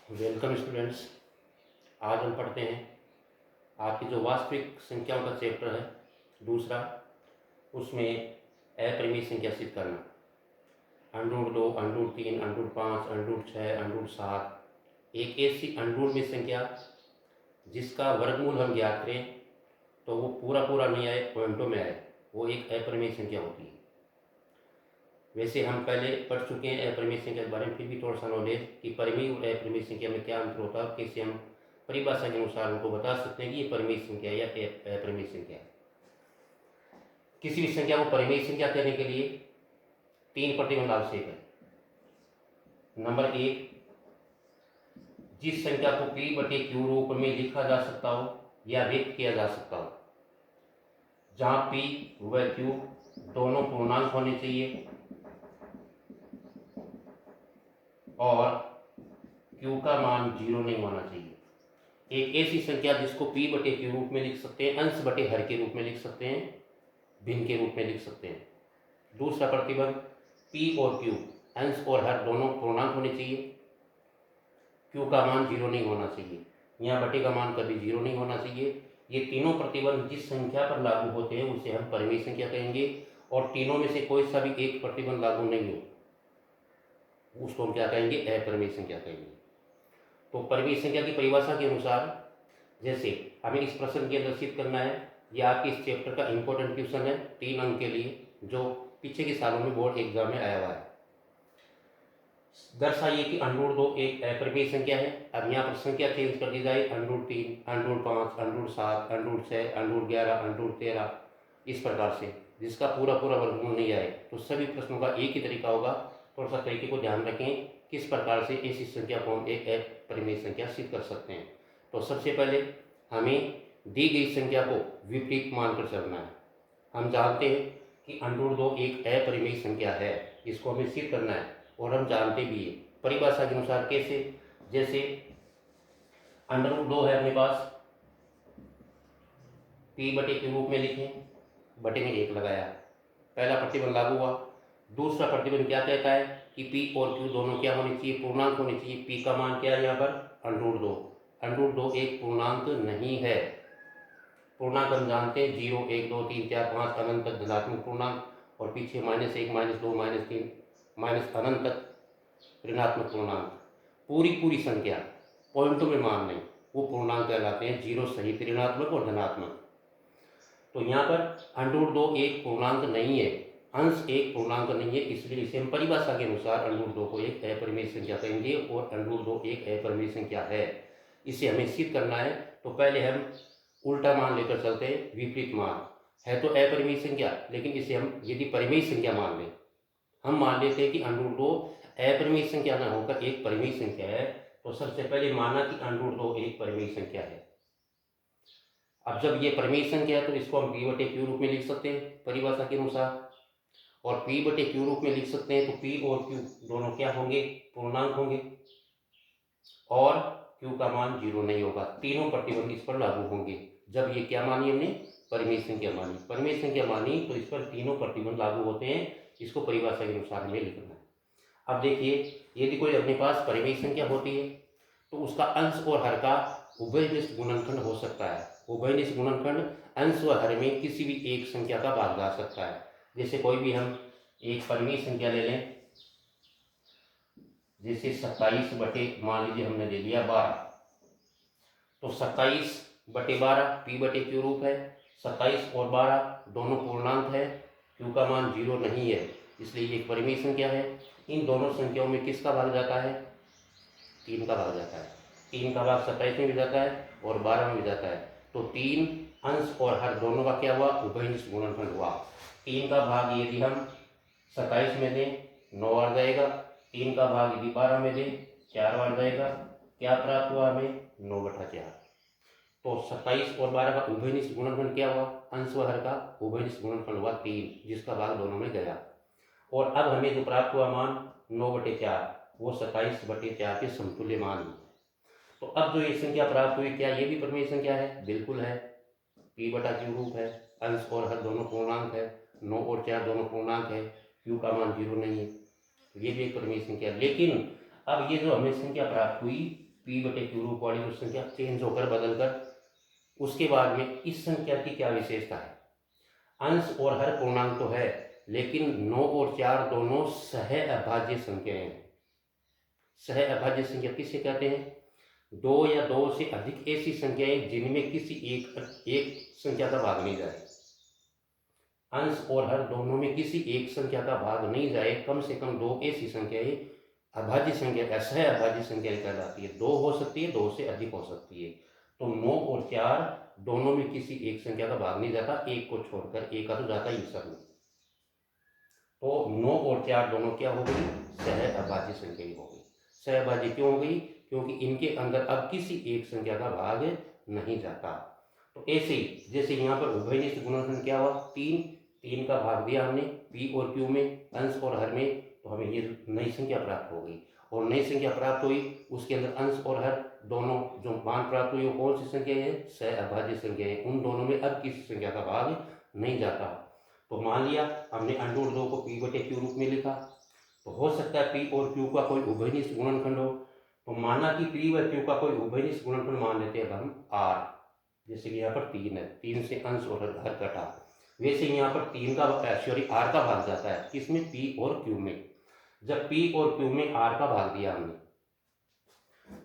Welcome students. आज हम पढ़ते हैं आपकी जो वास्तविक संख्याओं का चैप्टर है दूसरा, उसमें अपरिमेय संख्या सिद्ध करना। Under root 2, under root 3, under root 5, under root 6, under root 7, एक ऐसी अंडरूट में संख्या जिसका वर्गमूल हम ज्ञात करें तो वो पूरा पूरा नहीं आए, पॉइंटों में आए, वो एक अपरिमेय संख्या होती है। वैसे हम पहले पढ़ चुके हैं अपरिमेय संख्या के बारे में, फिर भी थोड़ा सा नॉलेज कि परिमेय और अपरिमेय संख्या में क्या अंतर होता है, कैसे हम परिभाषा के अनुसार उनको बता सकते हैं कि ये परिमेय संख्या या अपरिमेय संख्या है। किसी भी संख्या को परिमेय संख्या कहने के लिए 3 प्रतिबंध आवश्यक है। नंबर 1, जिस संख्या को P/Q रूप में लिखा जा सकता हो या व्यक्त किया जा सकता हो, जहां P व Q दोनों पूर्णांक होने चाहिए और Q का मान 0 नहीं होना चाहिए। एक ऐसी संख्या जिसको P/Q रूप में लिख सकते हैं, अंश बटे हर के रूप में लिख सकते हैं, भिन्न के रूप में लिख सकते हैं। दूसरा प्रतिबंध, P और Q अंश और हर दोनों पूर्णांक होने चाहिए, Q का मान 0 नहीं होना चाहिए, यहाँ बटे का मान कभी 0 नहीं होना चाहिए। ये तीनों प्रतिबंध जिस संख्या पर लागू होते हैं उसे हम परिमेय संख्या कहेंगे, और तीनों में से कोई सा भी एक प्रतिबंध लागू नहीं हो उसको हम क्या कहेंगे, अपरिमेय संख्या कहेंगे। तो परिमेय संख्या की परिभाषा के अनुसार, जैसे हमें इस प्रश्न के अंदर सिद्ध करना है, यह आपके इस चैप्टर का इंपॉर्टेंट क्वेश्चन है 3 अंक के लिए, जो पीछे के सालों में बोर्ड एग्जाम में आया हुआ है। दर्शाइए कि अंडरूट 2 एक अपरिमेय संख्या है। अब यहाँ पर संख्या चेंज कर दी जाए, under root 3, under root 5, under root 7, under root 6, under root 11, under root 13, इस प्रकार से, जिसका पूरा पूरा वर्गमूल नहीं आए। तो सभी प्रश्नों का एक ही तरीका होगा, थोड़ा सा तरीके को ध्यान रखें किस प्रकार से ऐसी संख्या को हम एक अपरिमेय संख्या सिद्ध कर सकते हैं। तो सबसे पहले हमें दी गई संख्या को विपरीत मानकर चलना है। हम जानते हैं कि अंडरूट 2 एक अपरिमेय संख्या है, इसको हमें सिद्ध करना है, और हम जानते भी है परिभाषा के अनुसार कैसे। जैसे अंडरूट 2 है अपने पास, P/Q रूप में लिखें, बटे में 1 लगाया, पहला प्रतिबंध लागू हुआ। दूसरा प्रतिबंध क्या कहता है कि P और Q दोनों क्या होने चाहिए, पूर्णांक होने चाहिए। P का मान क्या है यहाँ पर, अंडरूट 2। अंडरूट 2 एक पूर्णांक नहीं है। पूर्णांक हम जानते हैं 0, 1, 2, 3, 4, 5 अनंत तक धनात्मक पूर्णांक, और पीछे -1, -2, -3, माइनस अनंत तक ऋणात्मक पूर्णांक। पूरी पूरी संख्या, पॉइंटों में मान नहीं, वो पूर्णांक कहलाते हैं, 0 सहित ऋणात्मक और धनात्मक। तो यहाँ पर अंडरूट 2 एक पूर्णांक नहीं है, अंश एक पूर्णांक नहीं है, इसलिए इसे हम परिभाषा के अनुसार अंडरूट 2 को एक अपरिमेय संख्या कहेंगे, और अंडरूट 2 एक अपरिमेय संख्या है। इसे हमें सिद्ध करना है, तो पहले हम उल्टा मान लेकर चलते हैं, विपरीत मान है तो अपरिमेय संख्या, लेकिन इसे हम यदि परिमेय संख्या मान लें, हम मान लेते हैं कि अंडरूट 2 अपरिमेय संख्या न होकर एक परिमेय संख्या है, तो सबसे पहले माना कि अंडरूट 2 एक परिमेय संख्या है। अब जब ये परिमेय संख्या है तो इसको हम P/Q रूप में लिख सकते हैं परिभाषा के अनुसार, और P/Q रूप में लिख सकते हैं तो P और Q दोनों क्या होंगे, पूर्णांक होंगे, और Q का मान 0 नहीं होगा। तीनों प्रतिबंध इस पर लागू होंगे। जब ये क्या मानी हमने, परिमेय संख्या मानी, परिमेय संख्या मानी तो इस पर तीनों प्रतिबंध लागू होते हैं। इसको परिभाषा के अनुसार हमें लिखना है। अब देखिए, यदि कोई अपने पास परिमेय संख्या होती है तो उसका अंश और हर का उभयनिष्ठ गुणनखंड हो सकता है। उभयनिष्ठ गुणनखंड अंश व हर में किसी भी एक संख्या का भाग जा सकता है। जैसे कोई भी हम एक परिमेय संख्या ले लें, जैसे 27 बटे, मान लीजिए हमने ले लिया 12, तो 27/12 P/Q रूप है। 27 और 12 दोनों पूर्णांक है, Q का मान 0 नहीं है, इसलिए एक परिमेय संख्या है। इन दोनों संख्याओं में किसका भाग जाता है, 3 का भाग जाता है। 3 का भाग 27 में भी जाता है और 12 में भी जाता है, तो 3 अंश और हर दोनों का क्या हुआ, उभयनिष्ठ गुणनखंड हुआ। 3 का भाग यदि हम 27 में दें 9 आ जाएगा, 3 का भाग यदि 12 में दें 4 आ जाएगा। क्या प्राप्त हुआ हमें, 9/4। तो 27 और 12 का उभयनिष्ठ गुणनखंड क्या हुआ, अंश व हर का उभयनिष्ठ गुणनखंड हुआ 3, जिसका भाग दोनों में गया। और अब हमें जो प्राप्त हुआ मान 9/4, वो 27/4 के समतुल्य मान है। तो अब जो ये संख्या प्राप्त हुई, क्या ये भी परिमेय संख्या है, बिल्कुल है। P/Q रूप है, अंश और हर दोनों पूर्णांक है, 9 और 4 दोनों पूर्णांक है, Q का मान 0 नहीं है, तो ये भी एक परिमेय संख्या। लेकिन अब ये जो हमें संख्या प्राप्त हुई, पी बटे क्यू रूप वाली जो संख्या चेंज होकर बदल कर, उसके बाद में इस संख्या की क्या विशेषता है, अंश और हर पूर्णांक तो है, लेकिन 9 और 4 दोनों सह अभाज्य संख्याएं हैं। सह अभाज्य संख्या किसे कहते हैं, दो या दो से अधिक ऐसी संख्याएं जिनमें किसी एक संख्या का भाग नहीं जाए, अंश और हर दोनों में किसी एक संख्या का भाग नहीं जाए, कम से कम दो ऐसी संख्याएं अभाज्य संख्या, असह अभाज्य संख्या कहलाती है। दो हो सकती है, दो से अधिक हो सकती है। तो 9 और 4 दोनों में किसी एक संख्या का भाग नहीं जाता, एक को छोड़कर, एक का तो जाता ही सब में। तो 9 और 4 दोनों क्या हो गई, सह अभाज्य संख्या हो गई। सह अभाज्य क्यों हो गई, क्योंकि इनके अंदर अब किसी एक संख्या का भाग नहीं जाता। तो ऐसे ही जैसे यहाँ पर उभयनिष्ठ गुणनखंड क्या हुआ, 3 का भाग दिया हमने पी और क्यू में, अंश और हर में, तो हमें ये नई संख्या प्राप्त हो गई। और नई संख्या प्राप्त हुई, उसके अंदर अंश और हर दोनों जो मान प्राप्त हुई वो कौन सी संख्या है, सह अभाज्य संख्या है। उन दोनों में अब किसी संख्या का भाग नहीं जाता। तो मान लिया हमने √2 को पी बटे क्यू रूप में लिखा, तो हो सकता है पी और क्यू का कोई उभयनिष्ठ गुणनखंड हो। तो माना कि पी व क्यू का कोई उभयनिष्ठ गुणनखंड मान लेते हैं हम आर, जैसे कि यहाँ पर 3 है, 3 से अंश और हर कटा, वैसे यहाँ पर 3 का आर का भाग जाता है, किसमें, पी और क्यू में। जब पी और क्यू में आर का भाग दिया हमने,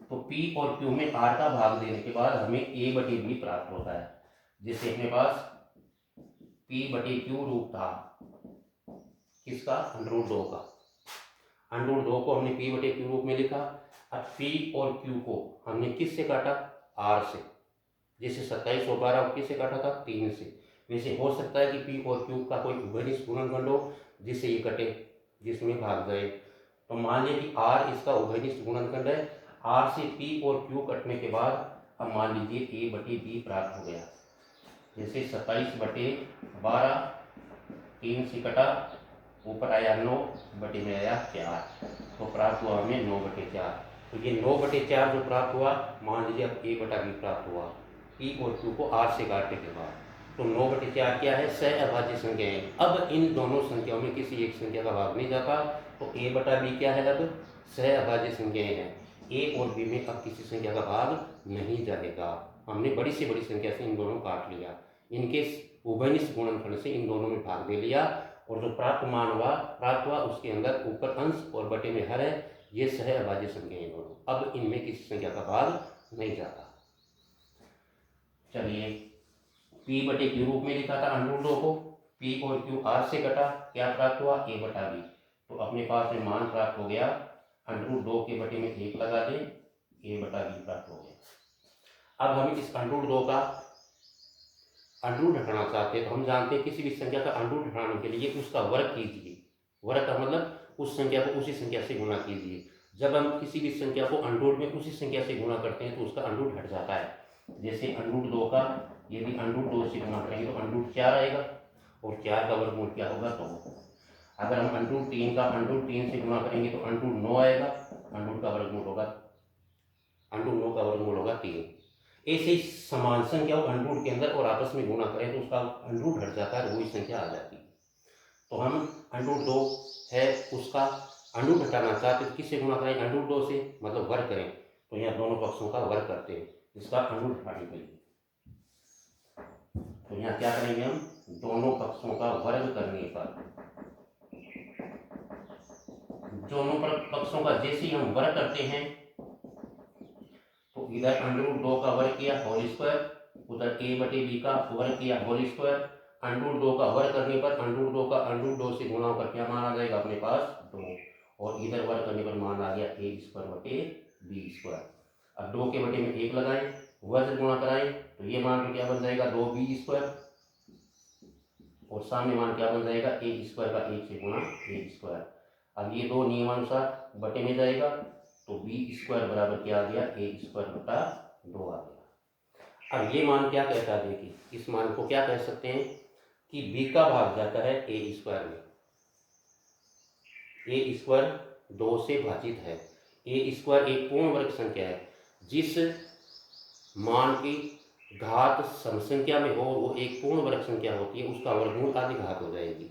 तो पी और क्यू में आर का भाग देने के बाद हमें ए बटे बी प्राप्त होता है। जैसे अपने पास पी बटे क्यू रूप था किसका, √2 का, √2 को हमने पी बटे क्यू रूप में लिखा। अब पी और क्यू को हमने किससे काटा, आर से। जैसे 27 और 12 किससे काटा था, 3 से। वैसे हो सकता है कि पी और क्यू का कोई उभयनिष्ठ गुणनखंड हो जिससे ये कटे, जिसमें भाग जाए। तो मान लिया कि आर इसका उभयनिष्ठ गुणनखंड है, आर से पी और क्यू कटने के बाद अब मान लीजिए ए बटे बी प्राप्त हो गया। जैसे 27 बटे 12, 3 से कटा, ऊपर आया 9, बटे में आया 4, तो प्राप्त हुआ हमें 9 बटे 4। तो ये 9 बटे 4 जो प्राप्त हुआ, मान लीजिए अब ए बटा बी प्राप्त हुआ पी और क्यू को आर से काटने के बाद। तो 9 बटे 4 क्या है, सह अभाज्य संख्या है। अब इन दोनों संख्याओं में किसी एक संख्या का भाग नहीं जाता, तो ए बटा बी क्या है, अब सह अभाज्य संख्याएं हैं। ए और बी में अब किसी संख्या का भाग नहीं जाएगा। हमने बड़ी से बड़ी संख्या से इन दोनों काट लिया, इनके उभयनिष्ठ गुणनखंड से इन दोनों में भाग दे लिया, और जो प्राप्त हुआ उसके अंदर ऊपर अंश और बटे में हर है, ये सह अभाज्य संख्याएं दोनों। अब इनमें किसी संख्या का भाग नहीं जाता। चलिए पी बटे क्यू रूप में लिखा था √2 को, पी और क्यू आर से कटा, क्या प्राप्त हुआ, ए बटा बी। तो अपने पास में मान प्राप्त हो गया, √2 के बटे में 1 लगा दें, ए बटा बी प्राप्त हो गया। अब हम इस √2 का अंडरूट हटाना चाहते हैं, तो हम जानते हैं किसी भी संख्या का अंडरूट हटाने के लिए उसका वर्ग कीजिए। वर्ग का मतलब उस संख्या को उसी संख्या से गुणा कीजिए। जब हम किसी भी संख्या को अंडरूट में उसी संख्या से गुणा करते हैं तो उसका अंडरूट हट जाता है। जैसे √2 का यदि √2 से गुणा करेंगे तो √4 आएगा, और 4 का वर्गमूल क्या होगा, 2। अगर हम √3 का √3 से गुणा करेंगे तो √9 आएगा, √9 का वर्गमूल होगा 3। ऐसे ही समान संख्या अंडरूट के अंदर और आपस में गुणा करें तो उसका अंडरूट हट जाता है, वही संख्या आ जाती है। तो हम √2 है उसका अंडरूट हटाना चाहते हैं, किससे गुणा करें, √2 से, मतलब वर्ग करें। तो यहाँ दोनों पक्षों का वर्ग करते हैं इसका अंडरूट हटाने के लिए। तो यहाँ क्या करेंगे, हम दोनों पक्षों का वर्ग करने पर, दोनों पक्षों का जैसे ही हम वर्ग करते हैं तो इधर √2 का वर्ग किया होल स्क्वायर, उधर ए बटे बी का वर्ग किया होल स्क्वायर। √2 का वर्ग करने पर √2 का √2 से गुणा होकर क्या मान आ जाएगा अपने पास, 2, और इधर वर्ग करने पर मान आ गया a² बटे b²। अब 2 के बटे में 1 लगाएं, वज्र गुणा कराएं तो ये मान क्या बन जाएगा, 2b², और सामने मान क्या बन जाएगा, a² का 1 से गुणा a²। अब ये दो नियमानुसार बटे में जाएगा, तो b² बराबर क्या आ गया, a² बटा 2 आ गया। अब ये मान क्या कहता है, देखिए इस मान को क्या कह सकते हैं कि b का भाग जाता है a² में। a² 2 से भाजित है। a² एक पूर्ण वर्ग संख्या है, जिस मान की घात सम संख्या में हो वो एक पूर्ण वर्ग संख्या होती है, उसका वर्गमूल आधी घात हो जाएगी।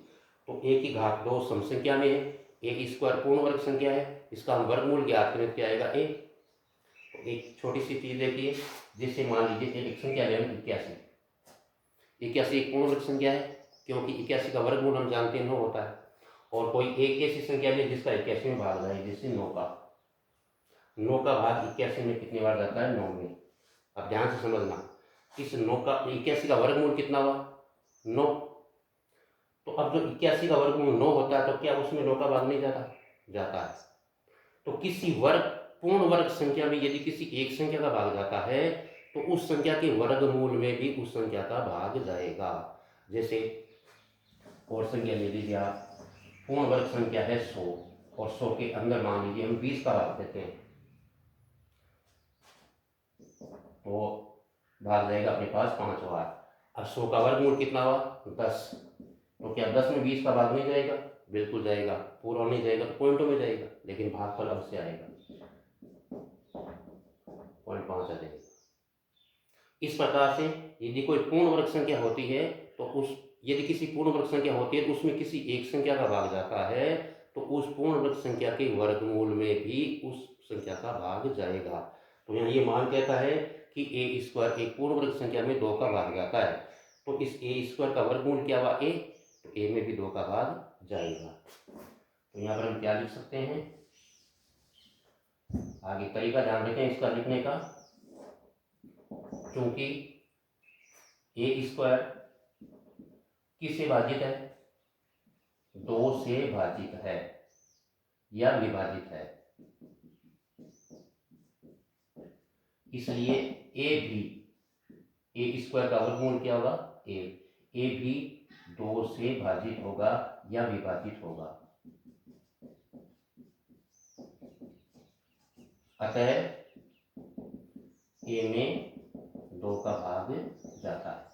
तो a की घात 2 सम संख्या में है, a² पूर्ण वर्ग संख्या है, इसका हम वर्गमूल ज्ञात करें क्या आएगा, a। तो एक छोटी सी चीज़ देखिए, जिससे मान लीजिए एक संख्या ले 81। 81 एक पूर्ण वर्ग संख्या है, क्योंकि 81 का वर्गमूल हम जानते हैं 9 होता है। और कोई एक ऐसी संख्या है जिसका 81 में भाग जाए, जैसे 9 का भाग 81 में कितनी बार जाता है? 9 में। अब ध्यान से समझना, इस 9 का 81 का वर्गमूल कितना हुआ? 9। तो अब जो 81 का वर्गमूल 9 होता है, तो क्या उसमें 9 का भाग नहीं जाता है। तो किसी पूर्ण वर्ग संख्या में यदि किसी एक संख्या का भाग जाता है, तो उस संख्या के वर्गमूल में भी उस संख्या का भाग जाएगा। जैसे और संख्या ले लीजिए आप, पूर्ण वर्ग संख्या है 100, और 100 के अंदर मान लीजिए हम 20 का भाग देते हैं, तो भाग जाएगा अपने पास 5 बार। अब 100 का वर्गमूल कितना हुआ? 10। तो क्या 10 में 20 का भाग नहीं जाएगा? बिल्कुल जाएगा। पूरा नहीं जाएगा तो पॉइंटों में जाएगा, लेकिन भागफल अवश्य आएगा, 0.5 आ जाएगा। इस प्रकार से यदि कोई पूर्ण वर्ग संख्या होती है, तो यदि किसी पूर्ण वर्ग संख्या होती है, तो उसमें किसी एक संख्या का भाग जाता है, तो उस पूर्ण वर्ग संख्या के वर्गमूल में भी उस संख्या का भाग जाएगा। तो यहाँ ये मान कहता है कि ए स्क्वायर एक पूर्ण वर्ग संख्या में 2 का भाग जाता है, तो इस ए स्क्वायर का वर्गमूल क्या हुआ? ए। तो ए में भी 2 का भाग जाएगा। तो यहाँ पर हम क्या लिख सकते हैं? आगे तरीका ध्यान रखें इसका लिखने का, क्योंकि ए स्क्वायर किससे भाजित है? 2 से भाजित है या विभाजित है, इसलिए ए स्क्वायर का वर्गमूल क्या होगा? ए भी 2 से भाजित होगा या विभाजित होगा। अतः ए में 2 का भाग जाता है।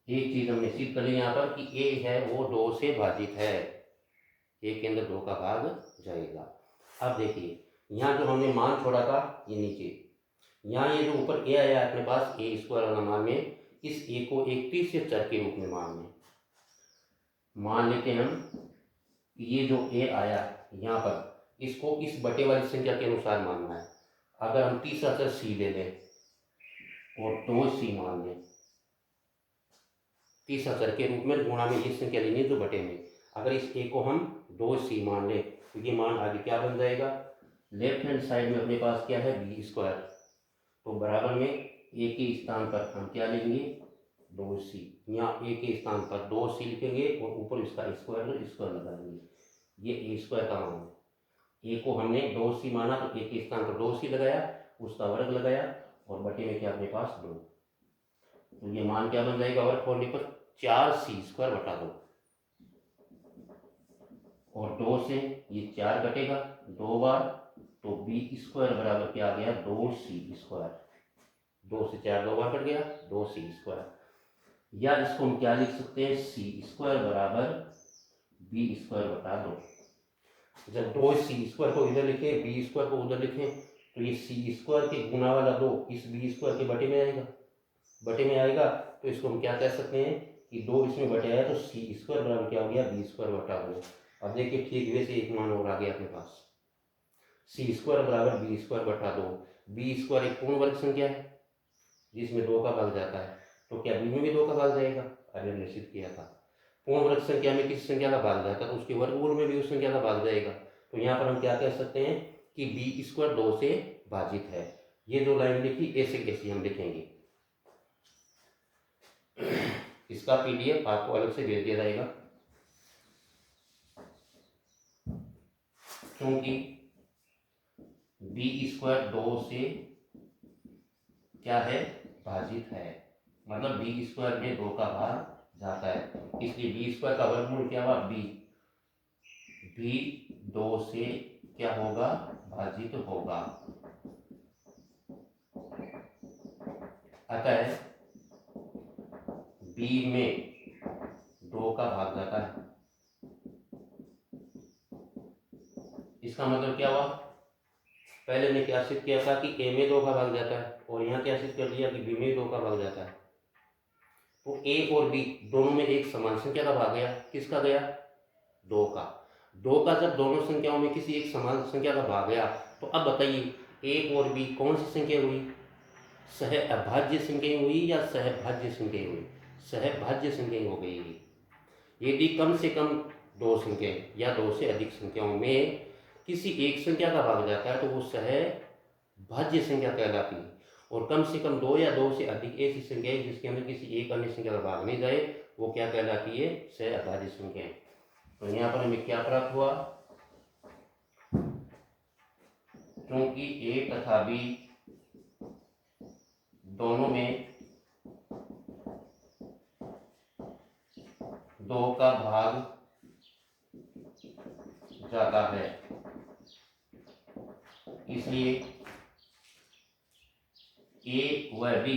एक चीज हमने सिद्ध कर ली यहाँ पर कि ए है वो 2 से भाजित है, ए के अंदर 2 का भाग जाएगा। अब देखिए यहाँ जो हमने मान छोड़ा था, ये नीचे, यहाँ ये जो ऊपर ए आया अपने पास ए स्क्वायर वाला मान में, इस ए को एक तीसरे चर के रूप में मान लेते हैं हम कि ये जो ए आया यहाँ पर, इसको इस बटे वाली संख्या के अनुसार मानना है। अगर हम तीसरा चर सी ले लें और 2c मान लें, तीसरा चर के रूप में गुणा में ये संख्या लेनी है जो बटे में, अगर इस ए को हम 2c मान लें, तो ये मान आगे क्या बन जाएगा? लेफ्ट हैंड साइड में अपने पास क्या है? B square. तो बराबर में ए के स्थान पर हम क्या लेंगे? 2c। यहाँ ए के स्थान पर 2c लिखेंगे और ऊपर इसका स्क्वायर लगा देंगे। ये ए स्क्वायर का मान है। ए को हमने 2c माना, तो ए के स्थान पर 2c लगाया, उसका वर्ग लगाया, और बटे में क्या अपने पास 2। तो ये मान क्या बन जाएगा वर्ग खोलने पर? 4c स्क्वायर बटा 2, और 2 से ये 4 कटेगा 2 बार, तो बी स्क्वायर बराबर क्या आ गया? 2c square. 2 से 4 2 बार कट गया, 2c स्क्वायर। या इसको हम क्या लिख सकते हैं? सी स्क्वायर बराबर बी स्क्वायर बटा 2। जब 2c स्क्वायर को इधर लिखें, बी स्क्वायर को उधर लिखें, तो ये सी स्क्वायर के गुना वाला 2 इस बी स्क्वायर के बटे में आएगा। तो इसको हम क्या कह सकते हैं कि 2 इसमें बटे आया, तो सी स्क्वायर बराबर क्या हो गया? बी स्क्वायर बटा 2। अब देखिए ठीक वैसे एक मान और आ गया अपने पास, सी स्क्वायर बराबर बी स्क्वायर बटा 2। बी स्क्वायर एक पूर्ण वर्ग संख्या है जिसमें 2 का भाग जाता है, तो क्या बी में भी 2 का भाग जाएगा? अभी हमने सिद्ध किया था, पूर्ण वर्ग संख्या में किसी संख्या का भाग जाता है तो उसके वर्गमूल में भी उस संख्या का भाग जाएगा। तो यहाँ पर हम क्या कह सकते हैं कि बी स्क्वायर 2 से भाजित है। ये जो लाइन लिखी ऐसे कैसे हम लिखेंगे, इसका पीडीएफ आपको अलग से भेज दिया जाएगा, क्योंकि बी स्क्वायर 2 से क्या है? भाजित है, मतलब बी स्क्वायर में 2 का भाग जाता है, इसलिए बी स्क्वायर का वर्गमूल क्या हुआ? बी 2 से क्या होगा? भाजित होगा। अतः बी में 2 का भाग जाता है। इसका मतलब क्या हुआ? पहले ने क्या सिद्ध किया था कि ए में 2 का भाग जाता है, और यहाँ क्या सिद्ध कर दिया कि बी में 2 का भाग जाता है। तो ए और बी दोनों में एक समान संख्या का भाग गया। किसका गया? 2 का। जब दोनों संख्याओं में किसी एक समान संख्या का भाग गया, तो अब बताइए ए और बी कौन सी संख्या हुई, सह अभाज्य संख्या हुई या सहभाज्य संख्या हुई, सहभाज्य संख्या हो गई। यदि कम से कम दो संख्याएं या दो से अधिक संख्याओं में किसी एक संख्या का भाग जाता है तो वो सहभाज्य संख्या कहलाती है, और कम से कम दो या दो से अधिक ऐसी संख्याएं जिसके अंदर किसी एक अन्य संख्या का भाग नहीं जाए वो क्या कहलाती है, सहअभाज्य संख्याएं। तो यहाँ पर हमें क्या प्राप्त हुआ, क्योंकि ए तथा बी दोनों में दो का भाग जाता है, इसलिए ए व बी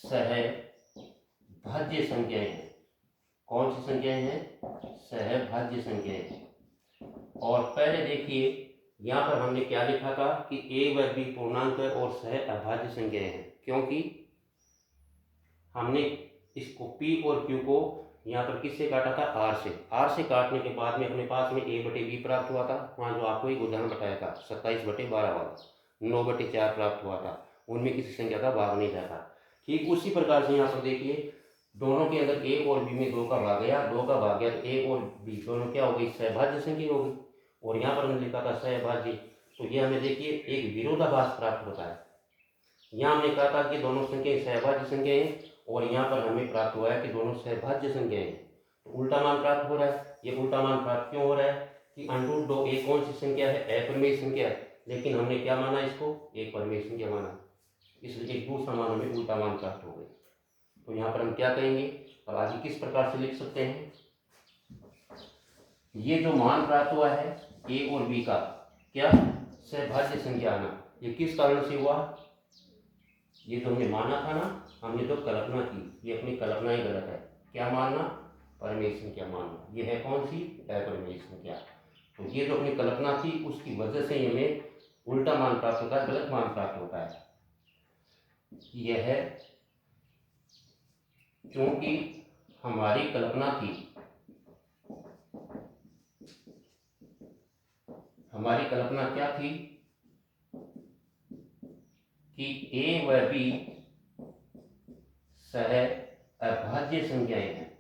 सहभाज्य संख्याएं हैं। कौन सी संख्याएं हैं, सहभाज्य संख्याएं हैं। और पहले देखिए यहाँ पर हमने क्या लिखा था कि ए व बी पूर्णांक है और सहअभाज्य संख्याएं हैं, क्योंकि हमने इसको पी और क्यू को यहाँ पर किससे काटा था, आर से। आर से काटने के बाद में अपने पास में ए बटे बी प्राप्त हुआ था, वहाँ जो आपको एक उदाहरण बताया था 27/12 वाला, 9/4 प्राप्त हुआ था, उनमें किसी संख्या का भाग नहीं जाता। ठीक उसी प्रकार से यहाँ पर देखिए दोनों के अंदर ए और बी में दो का भाग गया, दो का भाग गया तो ए और बी दोनों क्या हो गई, सहभाज्य संख्या हो गई। और यहाँ पर हमने लिखा था सहभाज्य, तो ये हमें देखिए एक विरोधाभास प्राप्त होता है। यहाँ हमने कहा था कि दोनों संख्याएं सहभाज्य संख्या हैं और यहाँ पर हमें प्राप्त हुआ है कि दोनों सहभाज्य संख्याएं हैं, तो उल्टा मान प्राप्त हो रहा है। ये उल्टा मान प्राप्त क्यों हो रहा है कि √2 एक कौन सी संख्या है, अपरिमेय संख्या है, लेकिन हमने क्या माना इसको, एक परिमेय संख्या माना, इसलिए एक दूसरा मान हमें उल्टा मान प्राप्त हो गई। तो यहाँ पर हम क्या कहेंगे, अब आगे किस प्रकार से लिख सकते हैं, ये जो मान प्राप्त हुआ है ए और बी का, क्या सहभाज्य संख्या आना, ये किस कारण से हुआ, ये जो हमने माना था ना, हमने जो कल्पना की, ये अपनी कल्पना ही गलत है। क्या मानना, परिमेय संख्या मानना, ये है कौन सी, अपरिमेय संख्या। तो ये जो अपनी कल्पना थी उसकी वजह से हमें उल्टा मान प्राप्त होता है, गलत मान प्राप्त होता है। यह है क्योंकि हमारी कल्पना थी, हमारी कल्पना क्या थी कि ए व बी सहअभाज्य संख्याएं हैं।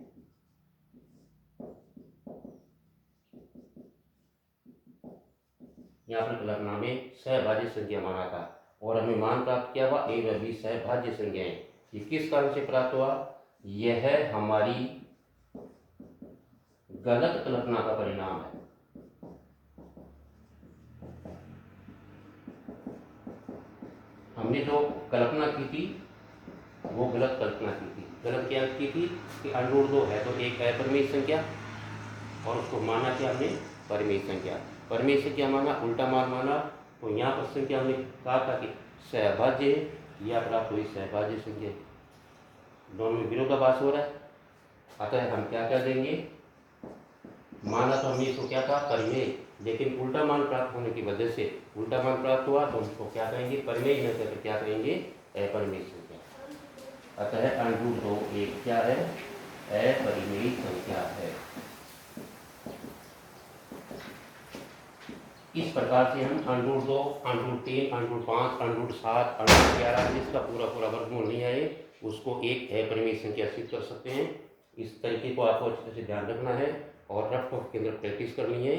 यहाँ पर कल्पना में सहभाज्य संख्या माना था और हमें मान प्राप्त किया हुआ ए व बी सहभाज्य संख्याएं। ये किस कारण से प्राप्त हुआ, यह हमारी गलत कल्पना का परिणाम है। हमने जो कल्पना की थी वो गलत कल्पना की थी। गलत क्या की थी कि √2 है तो एक अपरिमेय संख्या, और उसको माना कि हमने परिमेय संख्या, परिमेय संख्या माना, उल्टा मान माना। तो यहाँ पर संख्या हमने कहा था कि सहभाज्य है, या प्राप्त हुई सहभाज्य संख्या, दोनों में विरोधाभास हो रहा है। अतः हम क्या कर देंगे, माना तो हमने इसको क्या था, परिमेय, लेकिन उल्टा मान प्राप्त होने की वजह से उल्टा मान प्राप्त हुआ तो उसको क्या कहेंगे, परिमेय न करके क्या कहेंगे, अपरिमेय संख्या। अतः √2 एक क्या है, अपरिमेय संख्या है। इस प्रकार से हम √2, √3, √5, √7, √11 जिसका पूरा वर्गमूल नहीं आए उसको एक अपरिमेय संख्या सिद्ध कर सकते हैं। इस तरीके को आपको अच्छे से ध्यान रखना है और रफ के अंदर प्रैक्टिस करनी है।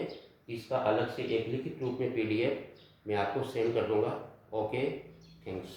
इसका अलग से एक लिखित रूप में PDF मैं आपको सेंड कर दूंगा। Okay, thanks.